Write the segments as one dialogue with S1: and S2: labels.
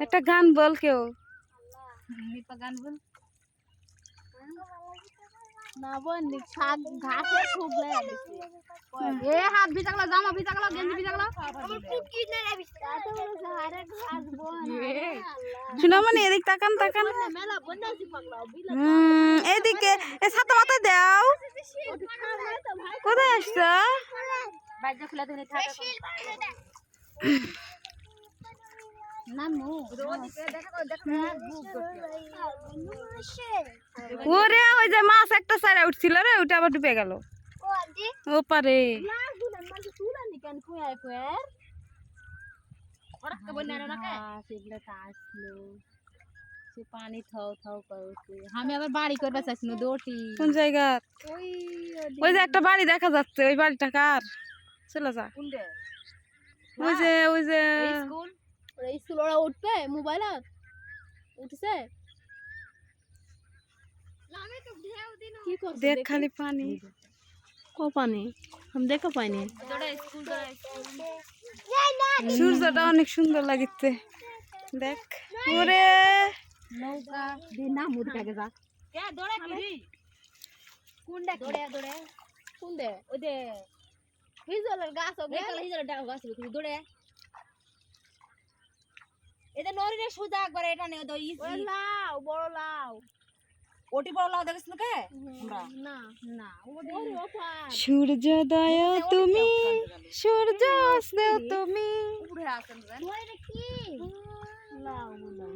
S1: একটা গান বল কেউ
S2: গান বল
S3: না বন্ধ শাক ঘাসে খুবলে গেছে এ হাত ভিজাগলা জামা ভিজাগলা গেঞ্জি ভিজাগলা আমার খুব কি না বিস্তার আরে ঘাস বন
S1: সোনামণি এদিক তাকান তাকান
S3: মেলা বন্যাছি পাগলা বিলা
S1: এদিকে এ ছাতা মাথায় দাও কোথায় আসছো
S2: বাইজা খুলে ধরে থাকা
S3: নামু
S1: ওরে ওই যে মাছ একটা সাইডে উঠছিল রে ওটা আবার ডুবে গেল ও পারে
S3: পানি থাও থাও করছে আমি আবার বাড়ি করতে চাইছি না দোটি
S1: কোন জায়গা
S3: ওই
S1: ওই যে একটা বাড়ি দেখা যাচ্ছে ওই বাড়িটা কার চলে যা ওই যে
S3: স্কুল ওরা স্কুল ওরা উঠবে মোবাইল উঠছে
S1: দেখ খালি পানি
S3: কো পানি আমি দেখা পাইনি
S1: সূর্যটা অনেক সুন্দর লাগিচ্ছে দেখ ওরে
S3: নৌকা দিনা মুরকাকে যা কে দড়ে কি কোনডা দড়ে দড়ে কোন দে ওই দে হিজলের গাছ হবে হিজলের গাছ হবে তুমি দড়ে
S2: এটা নরিরে সুজা একবার এটা নে তো ইজি
S3: লাউ বড় লাউ
S2: ওটি বড় লাউ দেখছ না কে আমরা
S3: না না ওরে ওপার
S1: সূর্যোদয় তুমি সূর্য অস্ত তুমি
S2: উপরে আসেন রে
S3: ওরে কি লাউ মনে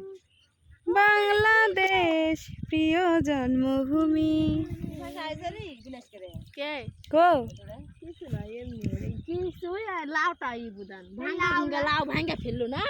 S1: বাংলাদেশ প্রিয় জন্মভূমি
S2: আইছলি বিনাশ করে
S3: কে
S1: কো
S3: কিছু না এমনি কিছু লাউটা ই বুদান ভাঙা লাউ ভাঙা ফেললো না